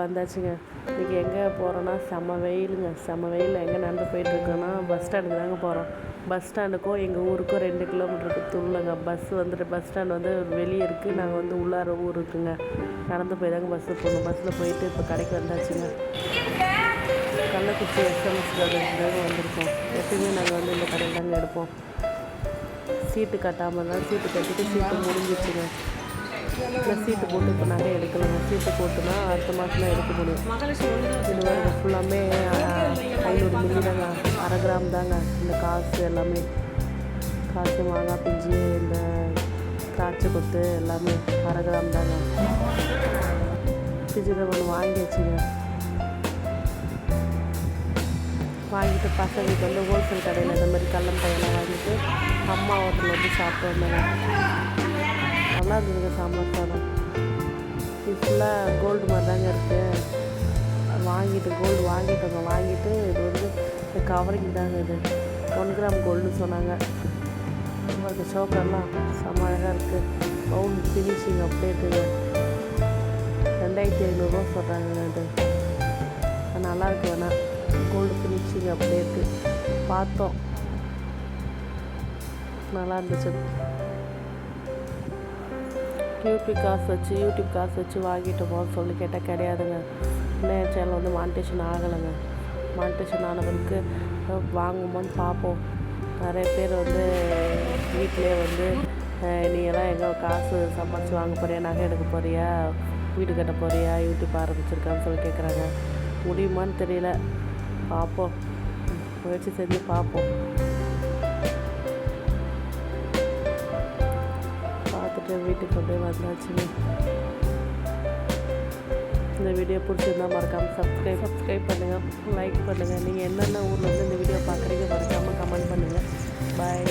வந்தாச்சுங்க. இன்றைக்கி எங்கே போகிறோன்னா செம்ம வெயிலுங்க. செம்ம வெயிலில் எங்கே நடந்து போயிட்டுருக்கோன்னா பஸ் ஸ்டாண்டுக்கு தாங்க போகிறோம். பஸ் ஸ்டாண்டுக்கும் எங்கள் ஊருக்கும் 2 கிலோமீட்டருக்கு துள்ளங்க. பஸ் ஸ்டாண்ட் வந்து வெளியே இருக்குது, நாங்கள் வந்து உள்ளார ஊர் இருக்குங்க. நடந்து போய் தாங்க பஸ்ஸு போகணும். பஸ்ஸில் போயிட்டு இப்போ கடைக்கு வந்தாச்சுங்க. கள்ளக்குறிச்சி எஸ்எம்எஸ் தாங்க வந்திருக்கோம். எப்பயுமே நாங்கள் வந்து இந்த கடையில் தாங்க எடுப்போம். சீட்டு கட்டாமல் இருந்தால் சீட்டு கட்டிட்டு சீட்டு முடிஞ்சிச்சுங்க. இல்லை சீட்டு போட்டு இப்போ நிறைய எடுக்கலைங்க. சீட்டு போட்டுனா அடுத்த மாதம் தான் எடுக்க முடியும். இது மாதிரி ஃபுல்லாமே 500 மில்லி தாங்க, 1/2 கிராம் தாங்க. இந்த காசு எல்லாமே, காசு மாங்காய் பிஞ்சு இந்த திராட்சை கொத்து எல்லாமே 1/2 கிராம் தாங்க. பிஞ்சுதான் ஒன்று வாங்கி வச்சுங்க. வாங்கிட்டு பசங்களுக்கு வந்து ஹோல்சேல் கடையில் இந்த மாதிரி கல்லம்பாயெல்லாம் வாங்கிட்டு அம்மா ஹோட்டலில் வந்து சாப்பிட்டு வந்தாங்க. நல்லா இருந்ததுங்க சாம்பார் சாதம். இது ஃபுல்லாக கோல்டு மாதிரி தாங்க இருக்குது. கோல்டு வாங்கிட்டு இது வந்து கவரிங் தாங்க. இது 1 கிராம் கோல்டுன்னு சொன்னாங்க. அந்த சோக்கெல்லாம் செம்ம அழகாக இருக்குது. பவுன் ஃபினிஷிங் அப்படியே இருக்குங்க. 2500 சொல்கிறாங்க. அது நல்லாயிருக்கு. வேணால் கோல்டு ஃபினிஷிங் அப்படியே இருக்குது. பார்த்தோம், நல்லா இருந்துச்சு. யூடியூப் காசு வச்சு வாங்கிட்டோமோன்னு சொல்லி கேட்டால் கிடையாதுங்க. இன்னும் என் சேனல் வந்து மானிட்டேஷன் ஆகலைங்க. மானிட்டேஷன் ஆனவருக்கு வாங்கும்போது பார்ப்போம். நிறைய பேர் வந்து வீட்டிலே வந்து நீ எல்லாம் எங்கே காசு சம்பாதிச்சு வாங்க போறியா, நகை எடுக்க போறியா, வீடு கட்ட போறியா, யூடியூப் ஆரம்பிச்சிருக்கான்னு சொல்லி கேட்குறாங்க. முடியுமான்னு தெரியல, பார்ப்போம். முயற்சி செஞ்சு பார்ப்போம். பார்த்துட்டு வீட்டுக்கு அப்படியே வந்தாச்சுங்க. இந்த வீடியோ பிடிச்சிருந்தா மறக்காமல் சப்ஸ்கிரைப் பண்ணுங்கள், லைக் பண்ணுங்கள். நீங்கள் என்னென்ன ஊரில் வந்து இந்த வீடியோ பார்க்குறீங்க மறக்காமல் கமெண்ட் பண்ணுங்கள். பாய்.